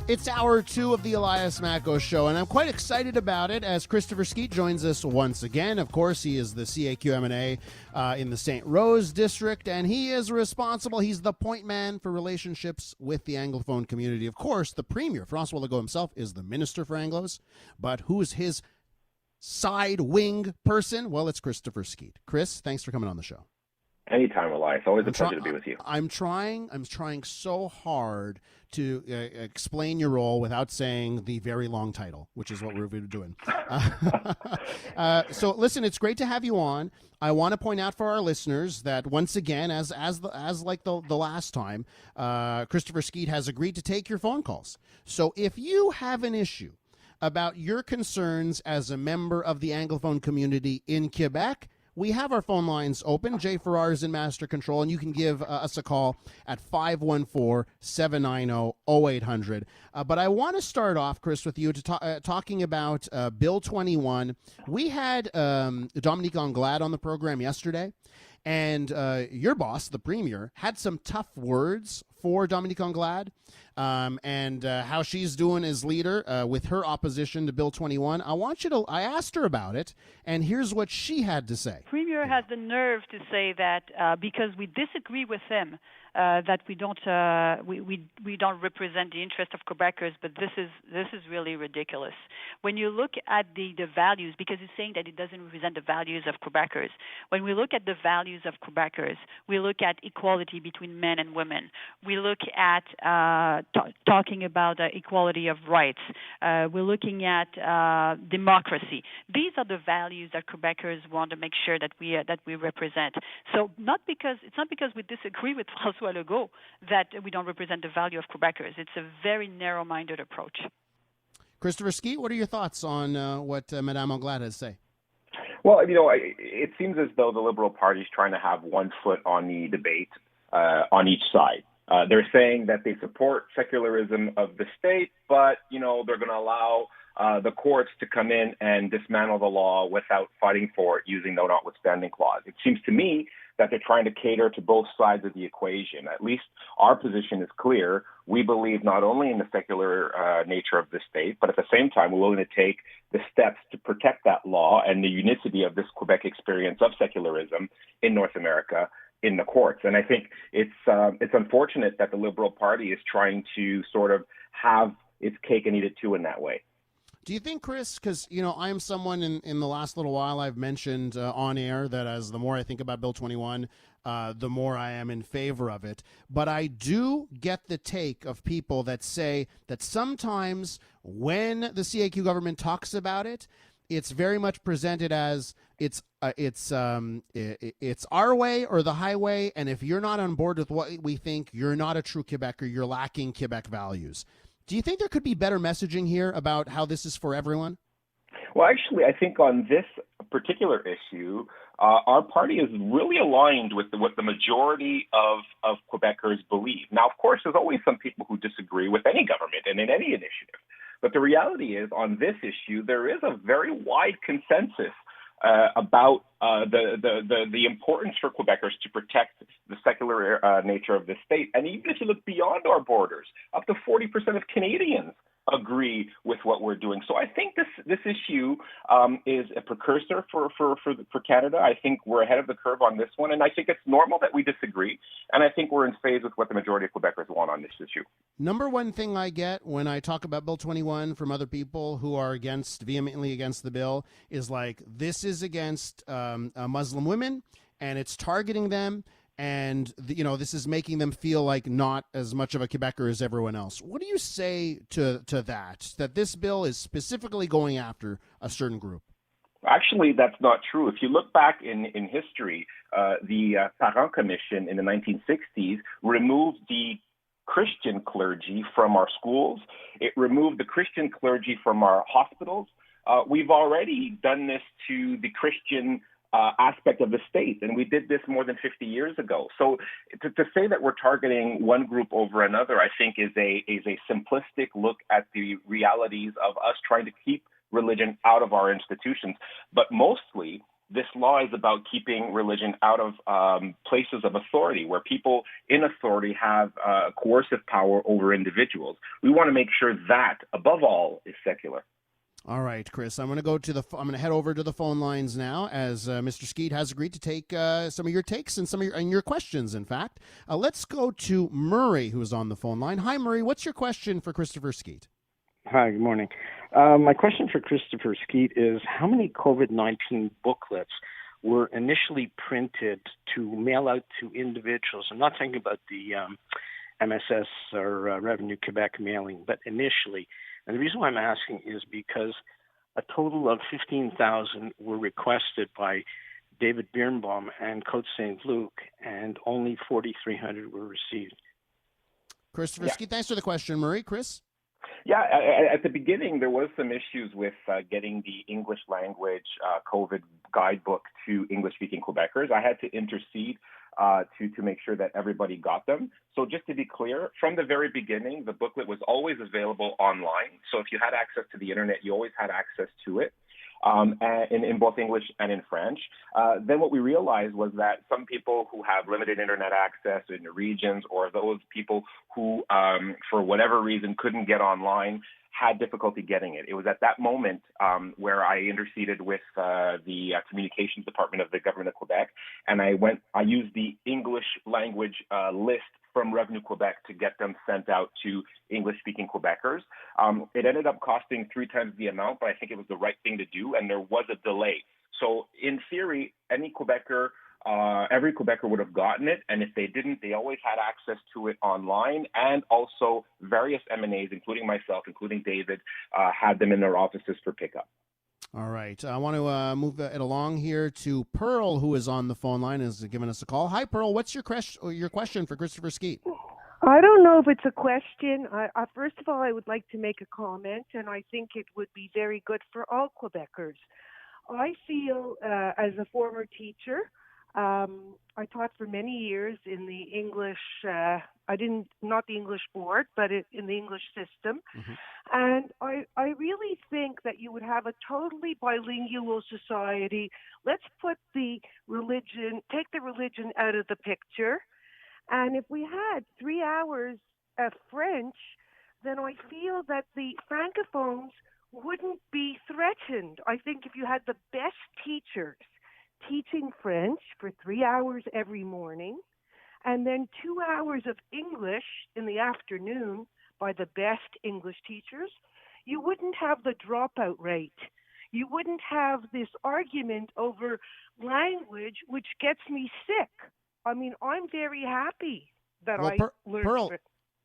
It's hour 2 of the Elias Macko Show, and I'm quite excited about it as Christopher Skeete joins us once again. Of course, he is the CAQ MNA in the Sainte-Rose district, and he is responsible. He's the point man for relationships with the Anglophone community. Of course, the Premier, François Legault himself, is the Minister for Anglos, but who's his side wing person? Well, it's Christopher Skeete. Chris, thanks for coming on the show. Anytime, Elias. Always a pleasure to be with you. I'm trying so hard to explain your role without saying the very long title, which is what we're doing. So listen, it's great to have you on. I want to point out for our listeners that once again, as like the last time, Christopher Skeete has agreed to take your phone calls. So if you have an issue about your concerns as a member of the Anglophone community in Quebec, we have our phone lines open. Jay Farrar is in master control, and you can give us a call at 514-790-0800. But I want to start off, Chris, with you talking about Bill 21. We had Dominique Anglade on the program yesterday, and your boss, the Premier, had some tough words for Dominique Anglade and how she's doing as leader with her opposition to Bill 21. I asked her about it, and here's what she had to say. Premier has the nerve to say that because we disagree with him, that we don't represent the interest of Quebecers, but this is really ridiculous. When you look at the values, because he's saying that it doesn't represent the values of Quebecers. When we look at the values of Quebecers, we look at equality between men and women. We look at talking about equality of rights. We're looking at democracy. These are the values that Quebecers want to make sure that we represent. So it's not because we disagree with François Legault that we don't represent the value of Quebecers. It's a very narrow-minded approach. Christopher Skeete, what are your thoughts on what Madame Anglade has to say? Well, it seems as though the Liberal Party is trying to have one foot on the debate on each side. They're saying that they support secularism of the state, but, they're going to allow the courts to come in and dismantle the law without fighting for it using the notwithstanding clause. It seems to me that they're trying to cater to both sides of the equation. At least our position is clear. We believe not only in the secular nature of the state, but at the same time, we're willing to take the steps to protect that law and the unicity of this Quebec experience of secularism in North America in the courts. And I think it's unfortunate that the Liberal Party is trying to sort of have its cake and eat it too in that way. Do you think, Chris, because, I'm someone in the last little while I've mentioned on air that as the more I think about Bill 21, the more I am in favor of it. But I do get the take of people that say that sometimes when the CAQ government talks about it, it's very much presented as it's our way or the highway, and if you're not on board with what we think, you're not a true Quebecer, you're lacking Quebec values. Do you think there could be better messaging here about how this is for everyone? Well, actually, I think on this particular issue, our party is really aligned with what the majority of Quebecers believe. Now, of course, there's always some people who disagree with any government and in any initiative. But the reality is, on this issue, there is a very wide consensus about the importance for Quebecers to protect the secular nature of the state. And even if you look beyond our borders, up to 40% of Canadians agree with what we're doing. So I think this issue is a precursor for Canada. I think we're ahead of the curve on this one, and I think it's normal that we disagree, and I think we're in phase with what the majority of Quebecers want on this issue. Number one thing I get when I talk about Bill 21 from other people who are vehemently against the bill is like, this is against Muslim women, and it's targeting them. And, this is making them feel like not as much of a Quebecer as everyone else. What do you say to that this bill is specifically going after a certain group? Actually, that's not true. If you look back in history, the Parent Commission in the 1960s removed the Christian clergy from our schools. It removed the Christian clergy from our hospitals. We've already done this to the Christian aspect of the state, and we did this more than 50 years ago. So to say that we're targeting one group over another, I think is a simplistic look at the realities of us trying to keep religion out of our institutions. But mostly, this law is about keeping religion out of places of authority, where people in authority have coercive power over individuals. We want to make sure that, above all, is secular. All right, Chris, I'm going to head over to the phone lines now, as Mr. Skeete has agreed to take some of your takes and some of your questions, in fact. Let's go to Murray, who is on the phone line. Hi, Murray. What's your question for Christopher Skeete? Hi, good morning. My question for Christopher Skeete is, how many COVID-19 booklets were initially printed to mail out to individuals? I'm not talking about the MSS or Revenue Quebec mailing, but initially. And the reason why I'm asking is because a total of 15,000 were requested by David Birnbaum and Côte Saint-Luc, and only 4,300 were received. Christopher Skeete, thanks for the question. Murray, Chris? Yeah, at the beginning, there was some issues with getting the English language COVID guidebook to English-speaking Quebecers. I had to intercede to make sure that everybody got them. So just to be clear, from the very beginning, the booklet was always available online. So if you had access to the internet, you always had access to it. In both English and in French. Then what we realized was that some people who have limited internet access in the regions, or those people who, for whatever reason, couldn't get online, had difficulty getting it. It was at that moment where I interceded with the communications department of the government of Quebec, and I used the English language list from Revenue Quebec to get them sent out to English-speaking Quebecers. It ended up costing 3 times the amount, but I think it was the right thing to do, and there was a delay. So in theory, every Quebecer would have gotten it, and if they didn't, they always had access to it online, and also various MNAs, including myself, including David, had them in their offices for pickup. All right. I want to move it along here to Pearl, who is on the phone line, has given us a call. Hi, Pearl. What's your question for Christopher Skeete? I don't know if it's a question. First of all, I would like to make a comment, and I think it would be very good for all Quebecers. I feel, as a former teacher, I taught for many years in the English, not the English board, but in the English system. Mm-hmm. And I really think that you would have a totally bilingual society. Let's put take the religion out of the picture. And if we had 3 hours of French, then I feel that the Francophones wouldn't be threatened. I think if you had the best teachers teaching French for 3 hours every morning, and then 2 hours of English in the afternoon by the best English teachers, you wouldn't have the dropout rate. You wouldn't have this argument over language, which gets me sick. I mean, I'm very happy that I learned Pearl,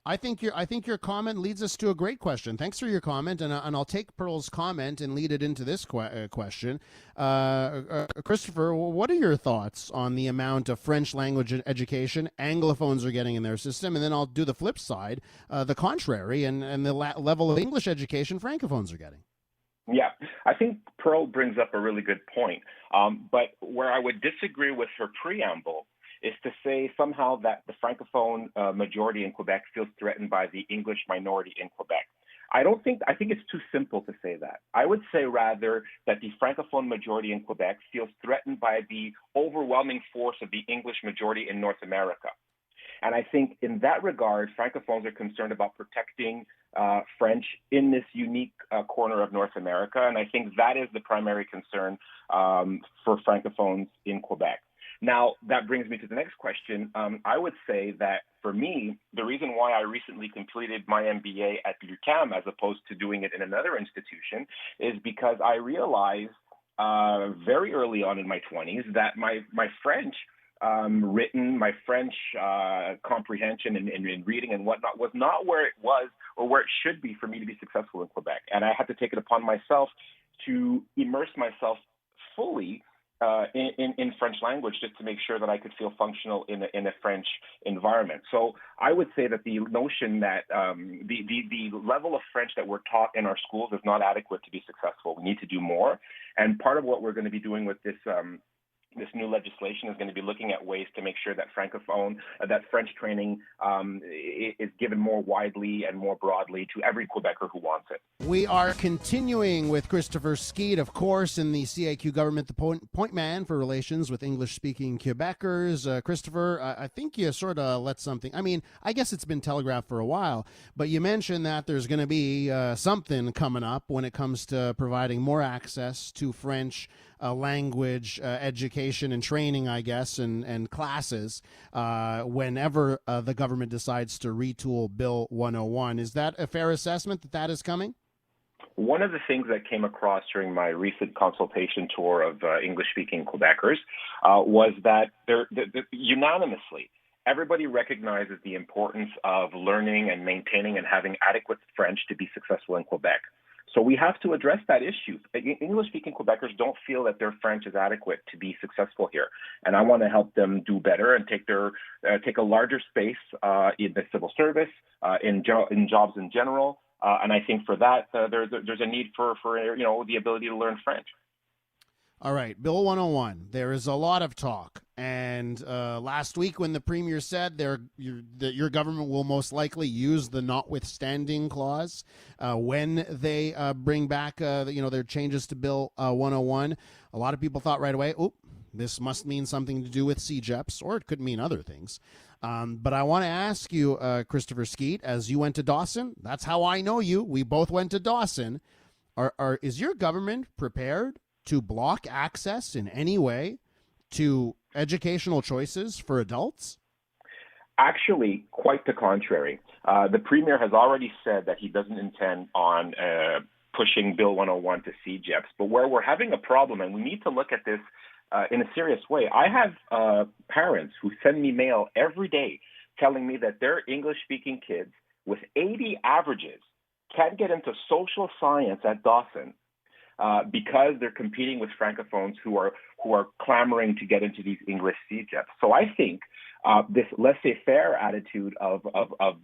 I think your comment leads us to a great question. Thanks for your comment, and I'll take Pearl's comment and lead it into this question. Christopher, what are your thoughts on the amount of French language education Anglophones are getting in their system? And then I'll do the flip side, the contrary, and the level of English education Francophones are getting. Yeah, I think Pearl brings up a really good point. But where I would disagree with her preamble is to say somehow that the Francophone majority in Quebec feels threatened by the English minority in Quebec. I think it's too simple to say that. I would say rather that the Francophone majority in Quebec feels threatened by the overwhelming force of the English majority in North America. And I think in that regard, Francophones are concerned about protecting French in this unique corner of North America. And I think that is the primary concern for Francophones in Quebec. Now, that brings me to the next question. I would say that for me, the reason why I recently completed my MBA at l'UQAM as opposed to doing it in another institution is because I realized very early on in my 20s that my French written, my French comprehension and reading and whatnot was not where it was or where it should be for me to be successful in Quebec. And I had to take it upon myself to immerse myself fully in French language just to make sure that I could feel functional in a French environment. So I would say that the notion that the level of French that we're taught in our schools is not adequate to be successful. We need to do more. And part of what we're going to be doing with this this new legislation is going to be looking at ways to make sure that that French training is given more widely and more broadly to every Quebecer who wants it. We are continuing with Christopher Skeete, of course, in the CAQ government, the point man for relations with English-speaking Quebecers. Christopher, I think you sort of let something, I mean, I guess it's been telegraphed for a while, but you mentioned that there's going to be something coming up when it comes to providing more access to French language education and training, I guess, and classes whenever the government decides to retool Bill 101. Is that a fair assessment that is coming? One of the things that came across during my recent consultation tour of English-speaking Quebecers was that unanimously, everybody recognizes the importance of learning and maintaining and having adequate French to be successful in Quebec. So we have to address that issue. English-speaking Quebecers don't feel that their French is adequate to be successful here, and I want to help them do better and take a larger space in the civil service, in jobs in general. And I think for that, there's a need for the ability to learn French. All right, Bill 101. There is a lot of talk, and last week when the Premier said that your government will most likely use the notwithstanding clause when they bring back their changes to Bill 101, a lot of people thought right away, "Oh, this must mean something to do with CJEPs," or it could mean other things. But I want to ask you, Christopher Skeete, as you went to Dawson, that's how I know you. We both went to Dawson. Is your government prepared to block access in any way to educational choices for adults? Actually, quite the contrary. The Premier has already said that he doesn't intend on pushing Bill 101 to CJEPs. But where we're having a problem, and we need to look at this in a serious way, I have parents who send me mail every day telling me that their English-speaking kids with 80 averages can't get into social science at Dawson because they're competing with Francophones who are clamoring to get into these English CJEPs. So I think this laissez-faire attitude of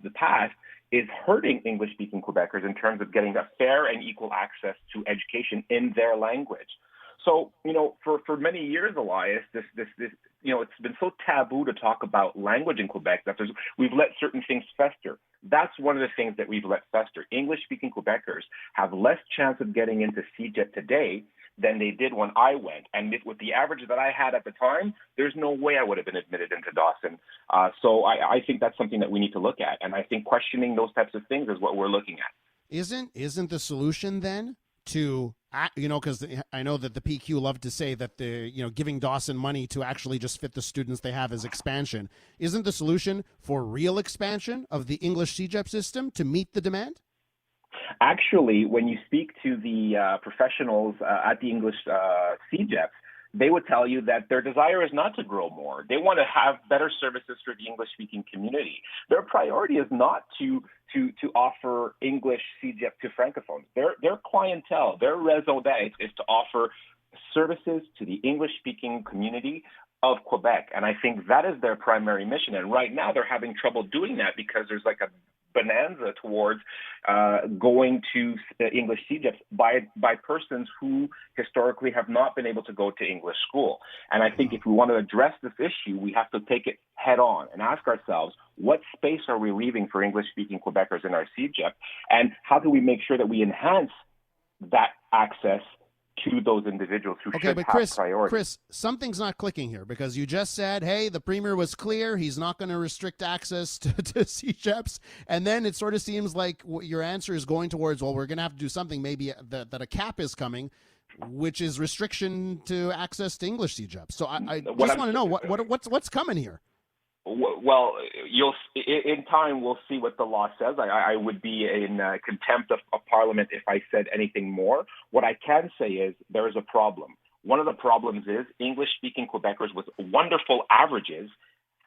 the past is hurting English-speaking Quebecers in terms of getting a fair and equal access to education in their language. So, for many years, Elias, it's been so taboo to talk about language in Quebec that we've let certain things fester. That's one of the things that we've let fester. English-speaking Quebecers have less chance of getting into CJEP today than they did when I went. And with the average that I had at the time, there's no way I would have been admitted into Dawson. So I think that's something that we need to look at. And I think questioning those types of things is what we're looking at. Isn't the solution then to, because I know that the PQ love to say that giving Dawson money to actually just fit the students they have is expansion. Isn't the solution for real expansion of the English CJEP system to meet the demand? Actually, when you speak to the professionals at the English CJEPs, they would tell you that their desire is not to grow more. They want to have better services for the English-speaking community. Their priority is not to offer English CJEP to Francophones. Their clientele, their raison d'être is to offer services to the English-speaking community of Quebec. And I think that is their primary mission. And right now they're having trouble doing that because there's like a bonanza towards going to English CJEPs by persons who historically have not been able to go to English school. And I think if we want to address this issue, we have to take it head on and ask ourselves, what space are we leaving for English-speaking Quebecers in our CJEP? And how do we make sure that we enhance that access to those individuals who should have priority? Chris, something's not clicking here because you just said, hey, the Premier was clear. He's not going to restrict access to CJEPs. And then it sort of seems like your answer is going towards, well, we're going to have to do something, maybe that a cap is coming, which is restriction to access to English CJEPs. So I just want to know what's coming here. Well, in time we'll see what the law says. I would be in contempt of Parliament if I said anything more. What I can say is there is a problem. One of the problems is English-speaking Quebecers with wonderful averages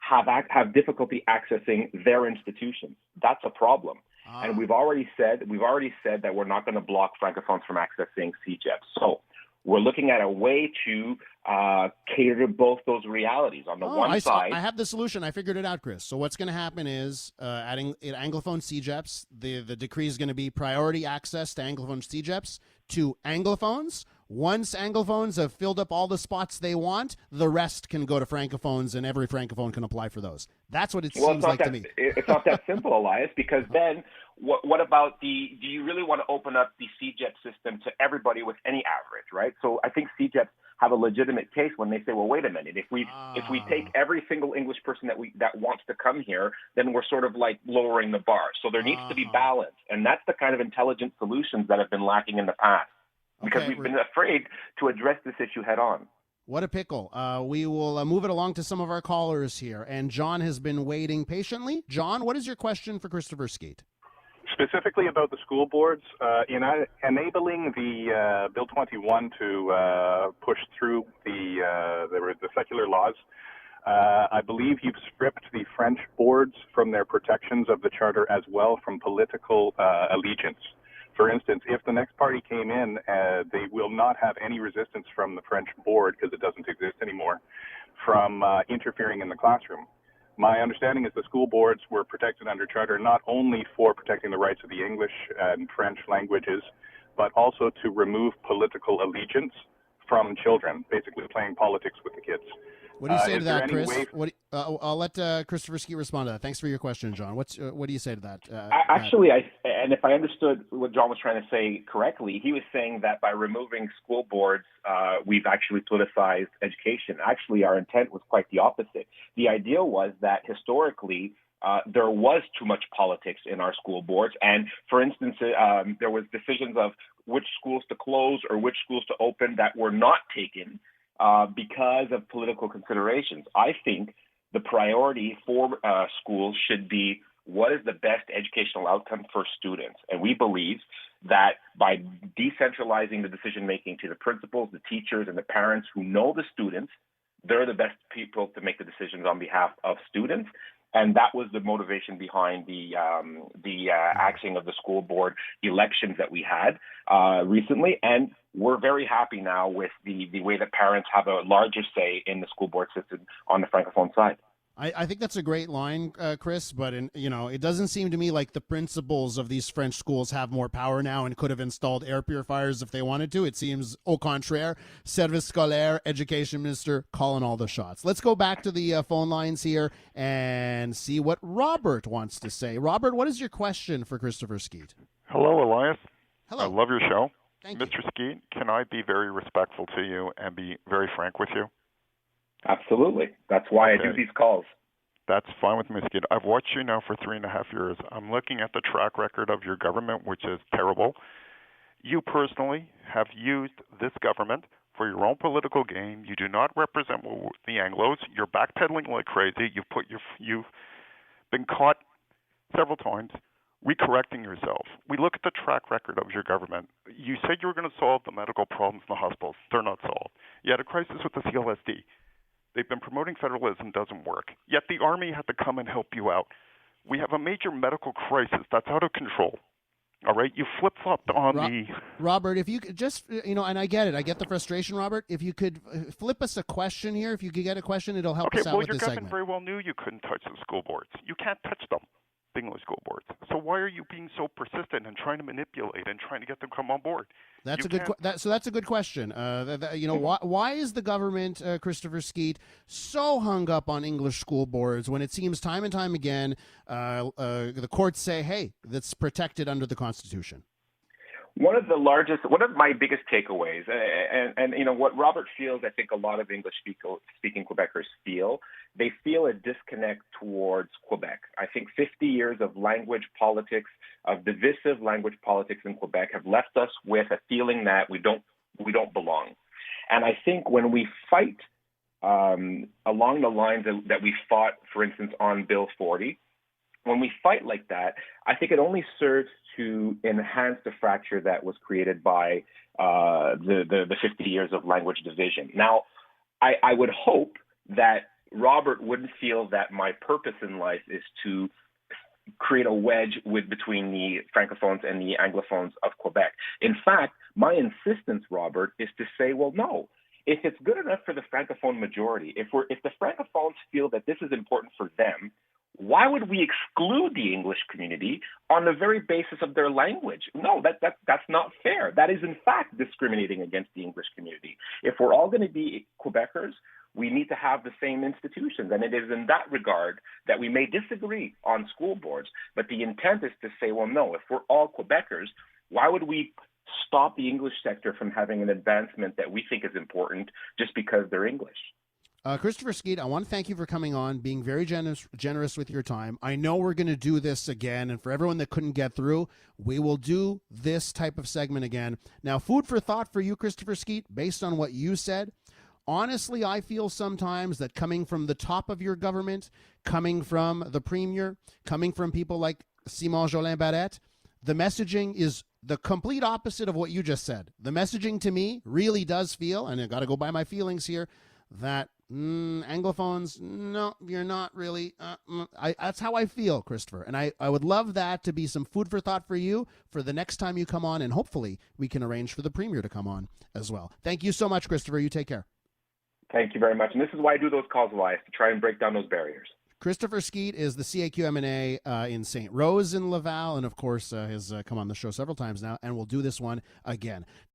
have difficulty accessing their institutions. That's a problem. And we've already said that we're not going to block Francophones from accessing CJEP. So we're looking at a way to cater to both those realities. On the one side, I have the solution. I figured it out, Chris. So what's going to happen is, adding Anglophone CJEPs, the decree is going to be priority access to Anglophone CJEPs to Anglophones, Once Anglophones have filled up all the spots they want, the rest can go to Francophones, and every Francophone can apply for those. That's what it seems like to me. It's not that simple, Elias, because then what about do you really want to open up the CJET system to everybody with any average, right? So I think CJETs have a legitimate case when they say, well, wait a minute, if we take every single English person that wants to come here, then we're sort of like lowering the bar. So there needs to be balance, and that's the kind of intelligent solutions that have been lacking in the past. Because we've been afraid to address this issue head on. What a pickle. We will move it along to some of our callers here. And John has been waiting patiently. John, what is your question for Christopher Skeete? Specifically about the school boards, in enabling the Bill 21 to push through the secular laws, I believe you've stripped the French boards from their protections of the Charter as well from political allegiance. For instance, if the next party came in, they will not have any resistance from the French board, because it doesn't exist anymore, from interfering in the classroom. My understanding is the school boards were protected under Charter not only for protecting the rights of the English and French languages, but also to remove political allegiance from children, basically playing politics with the kids. What do you say to that, Chris? I'll let Christopher Skeete respond to that. Thanks for your question, John. What do you say to that? And if I understood what John was trying to say correctly, he was saying that by removing school boards, we've actually politicized education. Actually, our intent was quite the opposite. The idea was that historically, there was too much politics in our school boards. And for instance, there was decisions of which schools to close or which schools to open that were not taken because of political considerations. I think the priority for schools should be what is the best educational outcome for students. And we believe that by decentralizing the decision-making to the principals, the teachers, and the parents who know the students, they're the best people to make the decisions on behalf of students. And that was the motivation behind the axing of the school board elections that we had recently. And we're very happy now with the way that parents have a larger say in the school board system on the Francophone side. I think that's a great line, Chris, but it doesn't seem to me like the principals of these French schools have more power now and could have installed air purifiers if they wanted to. It seems au contraire. Service scolaire, education minister, calling all the shots. Let's go back to the phone lines here and see what Robert wants to say. Robert, what is your question for Christopher Skeete? Hello, Elias. Hello. I love your show. Thank you. Mr. Skeete, can I be very respectful to you and be very frank with you? Absolutely. That's why I do these calls. That's fine with me, Skeete. I've watched you now for 3.5 years. I'm looking at the track record of your government, which is terrible. You personally have used this government for your own political gain. You do not represent the Anglos. You're backpedaling like crazy. You've been caught several times recorrecting yourself. We look at the track record of your government. You said you were going to solve the medical problems in the hospitals. They're not solved. You had a crisis with the CLSD. They've been promoting federalism, doesn't work. Yet the Army had to come and help you out. We have a major medical crisis that's out of control. All right? You flip-flopped on Robert, if you could just, and I get it. I get the frustration, Robert. If you could flip us a question here, if you could get a question, it'll help us out with this segment. Your government very well knew you couldn't touch the school boards. You can't touch them, the English school boards. So why are you being so persistent and trying to manipulate and trying to get them to come on board? That's that's a good question. Why is the government, Christopher Skeete, so hung up on English school boards when it seems time and time again the courts say, hey, that's protected under the Constitution? One of my biggest takeaways, and what Robert feels, I think a lot of English-speaking Quebecers feel, they feel a disconnect towards Quebec. I think 50 years of language politics, of divisive language politics in Quebec have left us with a feeling that we don't belong. And I think when we fight along the lines that we fought, for instance, on Bill 40, when we fight like that, I think it only serves to enhance the fracture that was created by the 50 years of language division. Now, I would hope that Robert wouldn't feel that my purpose in life is to create a wedge between the Francophones and the Anglophones of Quebec. In fact, my insistence, Robert, is to say, well, no. If it's good enough for the Francophone majority, if the Francophones feel that this is important for them, why would we exclude the English community on the very basis of their language? No, that's not fair. That is, in fact, discriminating against the English community. If we're all going to be Quebecers, we need to have the same institutions. And it is in that regard that we may disagree on school boards, but the intent is to say, well, no, if we're all Quebecers, why would we stop the English sector from having an advancement that we think is important just because they're English? Christopher Skeete, I want to thank you for coming on, being very generous with your time. I know we're going to do this again, and for everyone that couldn't get through, we will do this type of segment again. Now, food for thought for you, Christopher Skeete, based on what you said. Honestly, I feel sometimes that coming from the top of your government, coming from the premier, coming from people like Simon Jolin Barrette, the messaging is the complete opposite of what you just said. The messaging to me really does feel, and I got to go by my feelings here, that Anglophones, no, you're not really. That's how I feel, Christopher. And I would love that to be some food for thought for you for the next time you come on, and hopefully we can arrange for the premier to come on as well. Thank you so much, Christopher. You take care. Thank you very much. And this is why I do those calls, Elias, to try and break down those barriers. Christopher Skeete is the CAQ MNA in Sainte-Rose in Laval, and of course has come on the show several times now, and we'll do this one again.